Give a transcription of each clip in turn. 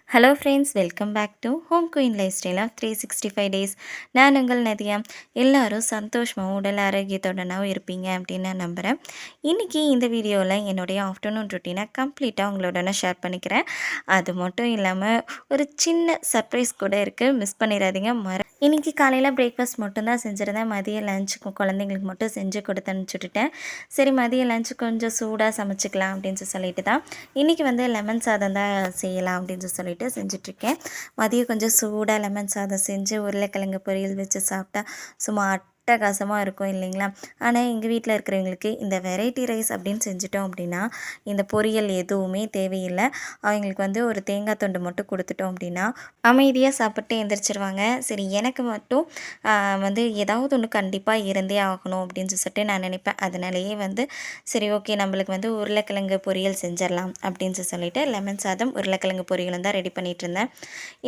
Hello friends, welcome back to home queen life style of 365 days. நான் உங்கள் நதியா. எல்லாரும் சந்தோஷமாகவும் உடல் ஆரோக்கியத்துடனாகவும் இருப்பீங்க அப்படின்னு நான் நம்புகிறேன். இன்றைக்கி இந்த வீடியோவில் என்னுடைய ஆஃப்டர்நூன் ருட்டீனை கம்ப்ளீட்டாக உங்களோட நான் ஷேர் பண்ணிக்கிறேன். அது மட்டும் இல்லாமல் ஒரு சின்ன சர்ப்ரைஸ் கூட இருக்குது, மிஸ் பண்ணிடாதீங்க. இன்றைக்கி காலையில் பிரேக்ஃபாஸ்ட் மட்டும்தான் செஞ்சுருந்தேன். மதிய லஞ்சுக்கு குழந்தைங்களுக்கு மட்டும் செஞ்சு கொடுத்து அனுப்பிச்சுட்டுட்டேன். சரி, மதிய லஞ்சு கொஞ்சம் சூடாக சமைச்சிக்கலாம் அப்படின்னு சொல்லிட்டு தான் இன்றைக்கி வந்து லெமன் சாதம் தான் செய்யலாம் அப்படின்னு சொல்லிட்டு செஞ்சிட்ருக்கேன். மதியம் கொஞ்சம் சூடாக லெமன் சாதம் செஞ்சு உருளைக்கிழங்கு பொரியல் வச்சு சாப்பிட்டா சும்மா அட்டகாசமாக இருக்கும் இல்லைங்களா? ஆனால் எங்கள் வீட்டில் இருக்கிறவங்களுக்கு இந்த வெரைட்டி ரைஸ் அப்படின்னு செஞ்சிட்டோம் அப்படின்னா இந்த பொரியல் எதுவுமே தேவையில்லை. அவங்களுக்கு வந்து ஒரு தேங்காய் தொண்டு மட்டும் கொடுத்துட்டோம் அப்படின்னா அமைதியாக சாப்பிட்டு எழுந்திரிச்சிருவாங்க. சரி, எனக்கு மட்டும் வந்து ஏதாவது ஒன்று கண்டிப்பாக இருந்தே ஆகணும் அப்படின்னு சொல்லிட்டு நான் நினைப்பேன். அதனாலேயே வந்து சரி, ஓகே, நம்மளுக்கு வந்து உருளைக்கிழங்கு பொரியல் செஞ்சிடலாம் அப்படின்னு சொல்லிட்டு லெமன் சாதம் உருளைக்கிழங்கு பொரியலும் தான் ரெடி பண்ணிகிட்டு இருந்தேன்.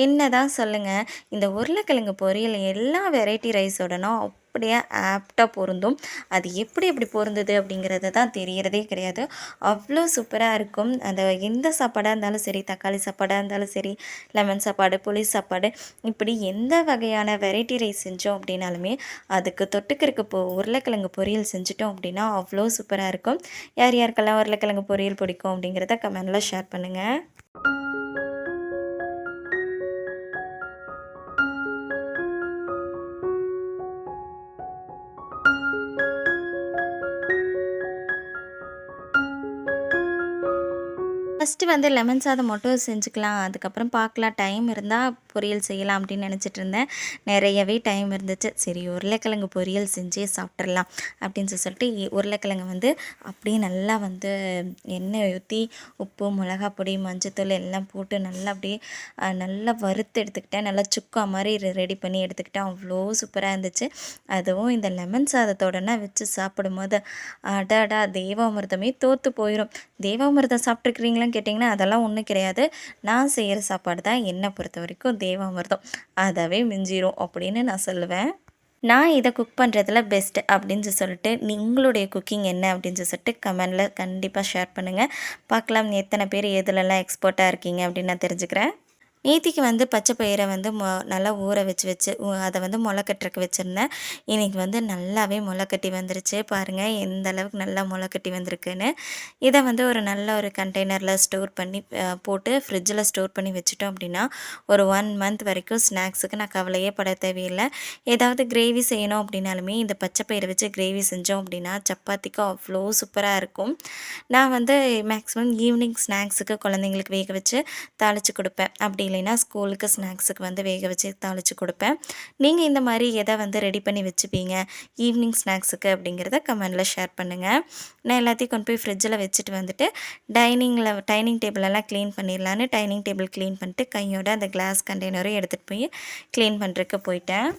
என்ன தான் சொல்லுங்கள், இந்த உருளைக்கிழங்கு பொரியல் எல்லா வெரைட்டி ரைஸோடனும் அப்படியே ஆப்டாக பொருந்தும். அது எப்படி பொருந்தது அப்படிங்கிறது தான் தெரியறதே கிடையாது. அவ்வளோ சூப்பராக இருக்கும். அந்த எந்த சாப்பாடாக இருந்தாலும் சரி, தக்காளி சாப்பாடாக இருந்தாலும் சரி, லெமன் சாப்பாடு, புளி சாப்பாடு, இப்படி எந்த வகையான வெரைட்டி ரைஸ் செஞ்சோம் அப்படின்னாலுமே அதுக்கு தொட்டுக்கிறதுக்கு உருளைக்கிழங்கு பொரியல் செஞ்சிட்டோம் அப்படின்னா அவ்வளோ சூப்பராக இருக்கும். யார் யாருக்கெல்லாம் உருளைக்கிழங்கு பொரியல் பிடிக்கும் அப்படிங்கிறத கமெண்டில் ஷேர் பண்ணுங்கள். ஃபஸ்ட்டு வந்து லெமன் சாதம் மட்டும் செஞ்சுக்கலாம், அதுக்கப்புறம் பார்க்கலாம், டைம் இருந்தால் பொரியல் செய்யலாம் அப்படின்னு நினச்சிட்டு இருந்தேன். நிறையவே டைம் இருந்துச்சு. சரி, உருளைக்கிழங்கு பொரியல் செஞ்சே சாப்பிட்றலாம் அப்படின்னு சொல்லிட்டு உருளைக்கிழங்கு வந்து அப்படியே நல்லா வந்து எண்ணெய் ஊற்றி உப்பு, மிளகாய் பொடி, மஞ்சத்தூள் எல்லாம் போட்டு நல்லா அப்படியே நல்லா வறுத்து எடுத்துக்கிட்டேன். நல்லா சுக்கா மாதிரி ரெடி பண்ணி எடுத்துக்கிட்டேன். அவ்வளோ சூப்பராக இருந்துச்சு. அதுவும் இந்த லெமன் சாதத்தோடனா வச்சு சாப்பிடும்போது அடாடா, தேவாமிர்தமே தோற்று போயிடும். தேவாமிர்தம் சாப்பிட்ருக்கிறீங்களான்னு கேட்டிங்கன்னா அதெல்லாம் ஒன்றும் கிடையாது. நான் செய்கிற சாப்பாடு தான் என்னை பொறுத்த வரைக்கும் தேவாமிர்தம். அதவே மிஞ்சிரும் அப்படின்னு நான் சொல்லுவேன். நான் இதை குக் பண்ணுறதுல பெஸ்ட்டு அப்படின்னு சொல்லிட்டு உங்களுடைய குக்கிங் என்ன அப்படின்னு சொல்லிட்டு கமெண்டில் கண்டிப்பாக ஷேர் பண்ணுங்கள். பார்க்கலாம் எத்தனை பேர் எதுலலாம் எக்ஸ்பர்ட்டாக இருக்கீங்க அப்படின்னு நான் தெரிஞ்சுக்கிறேன். நேத்திக்கு வந்து பச்சை பயிரை வந்து நல்லா ஊற வச்சு அதை வந்து முளை கட்டுறக்கு வச்சுருந்தேன். இன்றைக்கி வந்து நல்லாவே முளை கட்டி வந்துருச்சு. பாருங்கள் எந்த அளவுக்கு நல்லா முளை கட்டி வந்திருக்குன்னு. இதை வந்து ஒரு நல்ல ஒரு கண்டெய்னரில் ஸ்டோர் பண்ணி போட்டு ஃப்ரிட்ஜில் ஸ்டோர் பண்ணி வச்சுட்டோம் அப்படின்னா ஒரு 1 மந்த் வரைக்கும் ஸ்நாக்ஸுக்கு நான் கவலையே பட தேவையில்லை. ஏதாவது கிரேவி செய்யணும் அப்படின்னாலுமே இந்த பச்சை பயிரை வச்சு கிரேவி செஞ்சோம் அப்படின்னா சப்பாத்திக்கு அவ்வளோ சூப்பராக இருக்கும். நான் வந்து மேக்ஸிமம் ஈவினிங் ஸ்நாக்ஸுக்கு குழந்தைங்களுக்கு வேக வச்சு தாளித்து கொடுப்பேன். அப்படி இல்லைன்னா ஸ்கூலுக்கு ஸ்நாக்ஸுக்கு வந்து வேக வச்சு தாளித்து கொடுப்பேன். நீங்கள் இந்த மாதிரி எதை வந்து ரெடி பண்ணி வச்சுப்பீங்க ஈவினிங் ஸ்நாக்ஸுக்கு அப்படிங்கிறத கமெண்டில் ஷேர் பண்ணுங்கள். நான் எல்லாத்தையும் கொண்டு போய் ஃப்ரிட்ஜில் வச்சுட்டு வந்துட்டு டைனிங் டேபிளெல்லாம் க்ளீன் பண்ணிடலான்னு டைனிங் டேபிள் க்ளீன் பண்ணிட்டு கையோட அந்த கிளாஸ் கண்டெய்னரும் எடுத்துகிட்டு போய் க்ளீன் பண்ணுறதுக்கு போயிட்டேன்.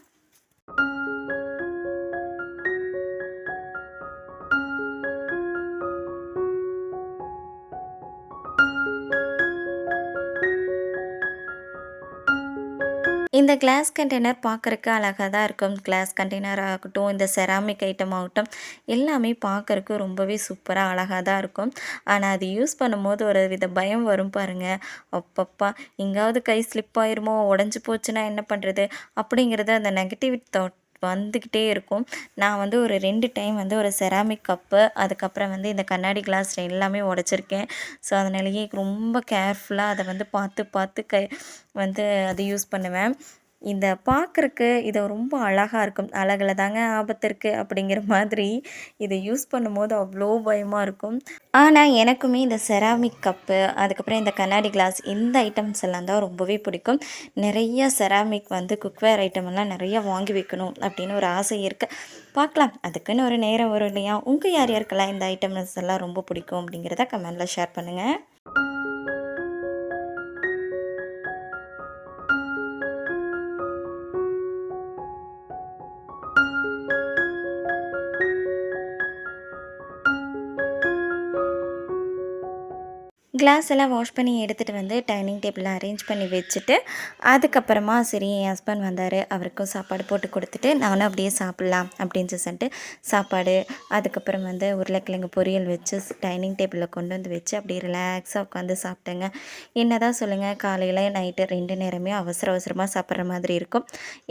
இந்த கிளாஸ் கண்டெய்னர் பார்க்குறக்கு அழகாக தான் இருக்கும். கிளாஸ் கண்டெய்னர் ஆகட்டும், இந்த செராமிக் ஐட்டம் ஆகட்டும், எல்லாமே பார்க்குறக்கு ரொம்பவே சூப்பராக அழகாக தான் இருக்கும். ஆனால் அது யூஸ் பண்ணும்போது ஒரு வித பயம் வரும் பாருங்கள். அப்பப்பா, எங்கேயாவது கை ஸ்லிப் ஆயிருமோ, உடஞ்சி போச்சுன்னா என்ன பண்ணுறது அப்படிங்கிறது அந்த நெகட்டிவ் தாட் வந்துக்கிட்டே இருக்கும். நான் வந்து ஒரு 2 டைம் வந்து ஒரு செராமிக் கப்பு, அதுக்கப்புறம் வந்து இந்த கண்ணாடி கிளாஸ் எல்லாமே உடச்சிருக்கேன். ஸோ அதனாலேயே ரொம்ப கேர்ஃபுல்லாக அதை வந்து பார்த்து பார்த்து வந்து அதை யூஸ் பண்ணுவேன். இந்த பார்க்குறக்கு இது ரொம்ப அழகாக இருக்கும். அழகில் தாங்க ஆபத்து இருக்குது அப்படிங்கிற மாதிரி இதை யூஸ் பண்ணும்போது அவ்வளோ பயமாக இருக்கும். ஆனால் எனக்குமே இந்த செராமிக் கப்பு, அதுக்கப்புறம் இந்த கண்ணாடி கிளாஸ், இந்த ஐட்டம்ஸ் எல்லாம் தான் ரொம்பவே பிடிக்கும். நிறைய செராமிக் வந்து குக்வேர் ஐட்டம் எல்லாம் நிறைய வாங்கி வைக்கணும் அப்படின்னு ஒரு ஆசை இருக்குது. பார்க்கலாம், அதுக்குன்னு ஒரு நேரம் வரும் இல்லையா? உங்கள் யார் யாருக்கெல்லாம் இந்த ஐட்டம்ஸ் எல்லாம் ரொம்ப பிடிக்கும் அப்படிங்கிறத கமெண்டில் ஷேர் பண்ணுங்கள். கிளாஸ் எல்லாம் வாஷ் பண்ணி எடுத்துகிட்டு வந்து டைனிங் டேபிளில் அரேஞ்ச் பண்ணி வச்சுட்டு, அதுக்கப்புறமா சரி என் ஹஸ்பண்ட் வந்தார், அவருக்கும் சாப்பாடு போட்டு கொடுத்துட்டு நானும் அப்படியே சாப்பிட்லாம் அப்படின்னு சொல்லிட்டு சாப்பாடு, அதுக்கப்புறம் வந்து உருளைக்கிழங்கு பொரியல் வச்சு டைனிங் டேபிளில் கொண்டு வந்து வச்சு அப்படியே ரிலாக்ஸாக உட்காந்து சாப்பிட்டேங்க. என்ன தான் சொல்லுங்கள், காலையில் நைட்டு 2 நேரமே அவசர அவசரமாக சாப்பிட்ற மாதிரி இருக்கும்.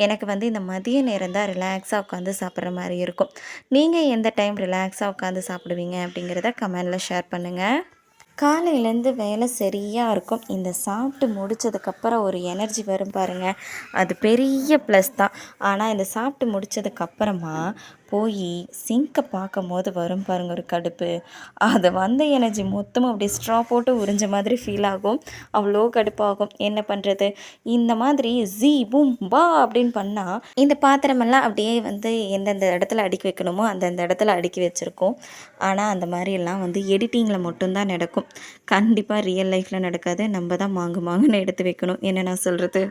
எனக்கு வந்து இந்த மதிய நேரம் தான் ரிலாக்ஸாக உட்காந்து சாப்பிட்ற மாதிரி இருக்கும். நீங்கள் எந்த டைம் ரிலாக்ஸாக உட்காந்து சாப்பிடுவீங்க அப்படிங்கிறத கமெண்டில் ஷேர் பண்ணுங்கள். காலையிலேருந்து வேலை சரியாக இருக்கும். இந்த சாப்பிட்டு முடித்ததுக்கப்புறம் ஒரு எனர்ஜி வரும் பாருங்கள், அது பெரிய ப்ளஸ் தான். ஆனால் இந்த சாப்பிட்டு முடித்ததுக்கப்புறமா போய் சிங்கை பார்க்கும்போது வரும் பாருங்கள் ஒரு கடுப்பு. அது வந்த எனர்ஜி மொத்தமும் அப்படியே ஸ்ட்ரா போட்டு உறிஞ்ச மாதிரி ஃபீல் ஆகும். அவ்வளோ கடுப்பாகும். என்ன பண்ணுறது, இந்த மாதிரி ஜீ பூம் பா அப்படின்னு பண்ணால் இந்த பாத்திரமெல்லாம் அப்படியே வந்து எந்தெந்த இடத்துல அடுக்கி வைக்கணுமோ அந்தந்த இடத்துல அடுக்கி வச்சுருக்கோம். ஆனால் அந்த மாதிரியெல்லாம் வந்து எடிட்டிங்கில் மட்டும்தான் நடக்கும். கண்டிப்பாக ரியல் லைஃப்பில் நடக்காது. நம்ம தான் மாங்கு மாங்குன்னு எடுத்து வைக்கணும். என்ன நான் சொல்கிறது.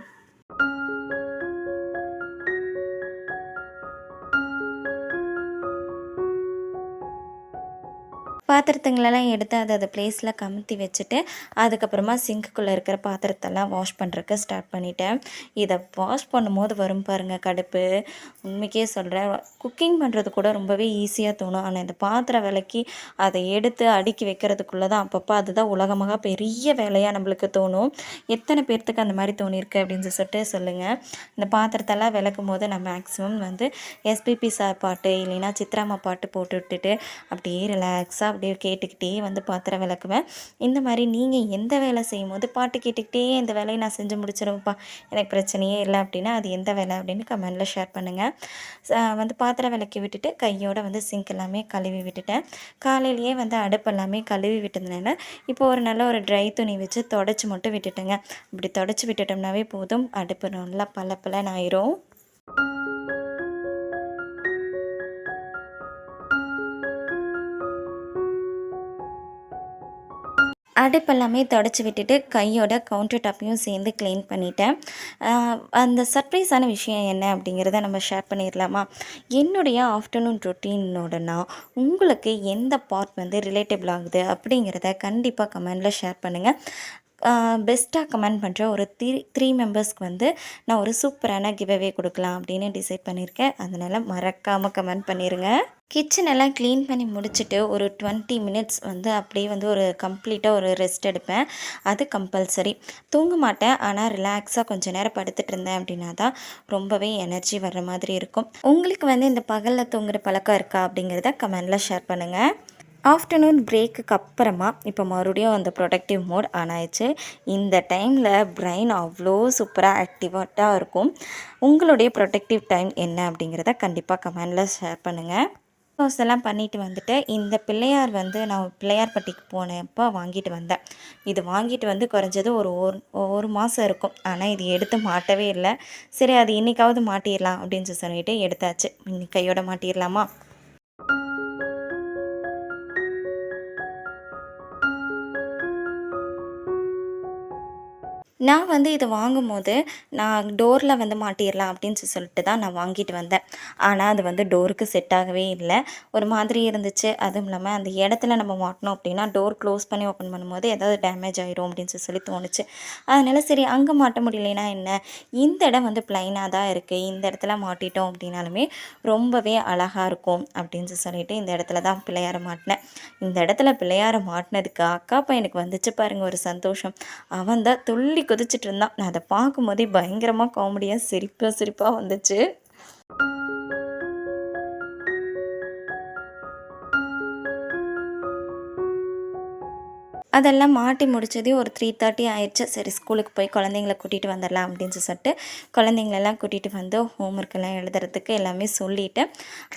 பாத்திரத்துங்களெல்லாம் எடுத்து அது ப்ளேஸில் கமுத்தி வச்சுட்டு, அதுக்கப்புறமா சிங்க்குள்ளே இருக்கிற பாத்திரத்தெல்லாம் வாஷ் பண்ணுறக்கு ஸ்டார்ட் பண்ணிட்டேன். இதை வாஷ் பண்ணும்போது வரும் பாருங்கள் கடுப்பு. உண்மைக்கே சொல்கிறேன், குக்கிங் பண்ணுறது கூட ரொம்பவே ஈஸியாக தோணும். ஆனால் இந்த பாத்திரம் விளக்கி அதை எடுத்து அடுக்கி வைக்கிறதுக்குள்ளே தான் அப்பப்போ அதுதான் உலகமாக பெரிய வேலையாக நம்மளுக்கு தோணும். எத்தனை பேர்த்துக்கு அந்த மாதிரி தோணியிருக்கு அப்படின்னு சொல்லிட்டு சொல்லுங்கள். இந்த பாத்திரத்தெல்லாம் விளக்கும் போது நான் மேக்ஸிமம் வந்து எஸ்பிபி சார் பாட்டு இல்லைன்னா சித்ராம்மா பாட்டு போட்டு விட்டுட்டு அப்படியே ரிலாக்ஸாக அப்படியே கேட்டுக்கிட்டே வந்து பாத்திரம் விளக்குவேன். இந்த மாதிரி நீங்கள் எந்த வேலை செய்யும் போது பாட்டு கேட்டுக்கிட்டே இந்த வேலையை நான் செஞ்சு முடிச்சிருவேன்ப்பா, எனக்கு பிரச்சனையே இல்லை அப்படின்னா அது எந்த வேலை அப்படின்னு கமெண்டில் ஷேர் பண்ணுங்கள். வந்து பாத்திரம் விளக்கி விட்டுட்டு கையோடு வந்து சிங்க் எல்லாமே கழுவி விட்டுட்டேன். காலையிலேயே வந்து அடுப்பு எல்லாமே கழுவி விட்டதுனால இப்போ ஒரு நல்ல ஒரு ட்ரை துணி வச்சு தொடச்சி மட்டும் விட்டுட்டேங்க. இப்படி தொடச்சி விட்டுட்டோம்னாவே போதும், அடுப்பு நல்லா பளபளன்னு ஆயிரும். அடுப்பெல்லாமே தொடச்சி விட்டுட்டு கையோட கவுண்டர் டாப்பையும் சேர்ந்து க்ளீன் பண்ணிட்டேன். அந்த சர்ப்ரைஸான விஷயம் என்ன அப்படிங்கிறத நம்ம ஷேர் பண்ணிடலாமா? என்னுடைய ஆஃப்டர்நூன் ரொட்டீனோடனா உங்களுக்கு எந்த பார்ட் வந்து ரிலேட்டபிள் ஆகுது அப்படிங்கிறத கண்டிப்பாக கமெண்டில் ஷேர் பண்ணுங்கள். பெஸ்ட்டாக கமெண்ட் பண்ணுற ஒரு த்ரீ மெம்பர்ஸ்க்கு வந்து நான் ஒரு சூப்பரான கிவ்அவே கொடுக்கலாம் அப்படின்னு டிசைட் பண்ணியிருக்கேன். அதனால் மறக்காமல் கமெண்ட் பண்ணிடுங்க. கிச்சன் எல்லாம் க்ளீன் பண்ணி முடிச்சுட்டு ஒரு 20 மினிட்ஸ் வந்து அப்படியே வந்து ஒரு கம்ப்ளீட்டாக ஒரு ரெஸ்ட் எடுப்பேன். அது கம்பல்சரி. தூங்க மாட்டேன், ஆனால் ரிலாக்ஸாக கொஞ்சம் நேரம் படுத்துட்டு இருந்தேன் அப்படின்னா தான் ரொம்பவே எனர்ஜி வர்ற மாதிரி இருக்கும். உங்களுக்கு வந்து இந்த பகலில் தூங்குற பழக்கம் இருக்கா அப்படிங்கிறத கமெண்டில் ஷேர் பண்ணுங்கள். ஆஃப்டர்நூன் பிரேக்குக்கு அப்புறமா இப்போ மறுபடியும் அந்த ப்ரொடக்டிவ் மோட் ஆன் ஆயிடுச்சு. இந்த டைமில் பிரெயின் அவ்வளோ சூப்பராக ஆக்டிவேட்டாக இருக்கும். உங்களுடைய ப்ரொடக்டிவ் டைம் என்ன அப்படிங்கிறத கண்டிப்பாக கமெண்டில் ஷேர் பண்ணுங்கள். க்ளோஸ் எல்லாம் பண்ணிவிட்டு வந்துட்டு இந்த பிள்ளையார் வந்து நான் பிள்ளையார்பட்டிக்கு போனப்போ வாங்கிட்டு வந்தேன். இது வாங்கிட்டு வந்து குறைஞ்சது ஒரு மாதம் இருக்கும். ஆனால் இது எடுத்து மாட்டவே இல்லை. சரி அது இன்றைக்காவது மாட்டிடலாம் அப்படின்னு சொல்லிட்டு எடுத்தாச்சு. இன்னைக்கு கையோட மாட்டிடலாமா? நான் வந்து இதை வாங்கும்போது நான் டோரில் வந்து மாட்டிடலாம் அப்படின்னு சொல்லிட்டு தான் நான் வாங்கிட்டு வந்தேன். ஆனால் அது வந்து டோருக்கு செட் ஆகவே இல்லை. ஒரு மாதிரி இருந்துச்சு. அதுவும் இல்லாமல் அந்த இடத்துல நம்ம மாட்டினோம் அப்படின்னா டோர் க்ளோஸ் பண்ணி ஓப்பன் பண்ணும்போது ஏதாவது டேமேஜ் ஆகிரும் அப்படின்னு சொல்லி தோணுச்சு. அதனால் சரி அங்கே மாட்ட முடியலைன்னா என்ன, இந்த இடம் வந்து ப்ளைனாக தான் இருக்குது, இந்த இடத்துல மாட்டிட்டோம் அப்படின்னாலுமே ரொம்பவே அழகாக இருக்கும் அப்படின்னு சொல்லிட்டு இந்த இடத்துல தான் பிள்ளையாரை மாட்டினேன். இந்த இடத்துல பிள்ளையாரை மாட்டினதுக்கு அக்கா பையனுக்கு வந்துச்சு பாருங்கள் ஒரு சந்தோஷம். அவன் தான் துள்ளி குதிச்சிட்டு இருந்தான். நான் அதை பார்க்கும்போதே பயங்கரமாக காமெடியாக சிரிப்பாக வந்துச்சு. அதெல்லாம் மாட்டி முடிச்சதே ஒரு 3:30 ஆயிடுச்சு. சரி ஸ்கூலுக்கு போய் குழந்தைங்கள கூட்டிகிட்டு வந்துடலாம் அப்படின்னு சொல்லிட்டு குழந்தைங்களெல்லாம் கூட்டிகிட்டு வந்து ஹோம்ஒர்க்கெல்லாம் எழுதுறதுக்கு எல்லாமே சொல்லிவிட்டு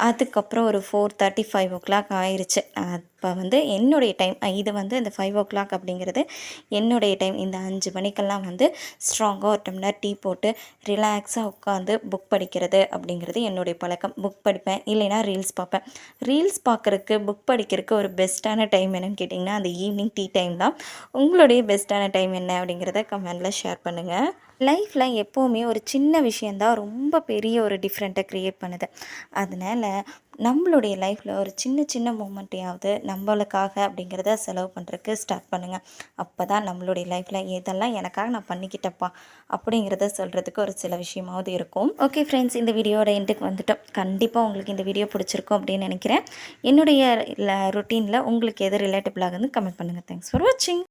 அதுக்கப்புறம் ஒரு 4:30 5:00 ஆயிடுச்சு. அப்போ வந்து என்னுடைய டைம் இது வந்து இந்த 5:00 அப்படிங்கிறது என்னுடைய டைம். இந்த 5 மணிக்கெல்லாம் வந்து ஸ்ட்ராங்காக ஒரு டம்ளர் டீ போட்டு ரிலாக்ஸாக உட்காந்து புக் படிக்கிறது அப்படிங்கிறது என்னுடைய பழக்கம். புக் படிப்பேன், இல்லைனா ரீல்ஸ் பார்ப்பேன். ரீல்ஸ் பார்க்குறக்கு புக் படிக்கிறதுக்கு ஒரு பெஸ்ட்டான டைம் என்னென்னு கேட்டிங்கன்னா அந்த ஈவினிங் டீ டைம் தான். உங்களுடைய பெஸ்ட்டான டைம் என்ன அப்படிங்கிறத கமெண்டில் ஷேர் பண்ணுங்கள். லைஃப்பில் எப்போவுமே ஒரு சின்ன விஷயந்தான் ரொம்ப பெரிய ஒரு டிஃப்ரெண்ட்டை க்ரியேட் பண்ணுது. அதனால நம்மளுடைய லைஃப்பில் ஒரு சின்ன சின்ன மூமெண்ட்டையாவது நம்மளுக்காக அப்படிங்கிறத செலவு பண்ணுறதுக்கு ஸ்டார்ட் பண்ணுங்கள். அப்போ தான் நம்மளுடைய லைஃப்பில் இதெல்லாம் எனக்காக நான் பண்ணிக்கிட்டப்பா அப்படிங்கிறத சொல்கிறதுக்கு ஒரு சில விஷயமாவது இருக்கும். ஓகே ஃப்ரெண்ட்ஸ், இந்த வீடியோட எண்டுக்கு வந்துட்டோம். கண்டிப்பாக உங்களுக்கு இந்த வீடியோ பிடிச்சிருக்கும் அப்படின்னு நினைக்கிறேன். என்னுடைய ரொட்டீனில் உங்களுக்கு எது ரிலேட்டபிள் ஆகுதுன்னு கமெண்ட் பண்ணுங்கள். தேங்க்ஸ் ஃபார் வாட்சிங்.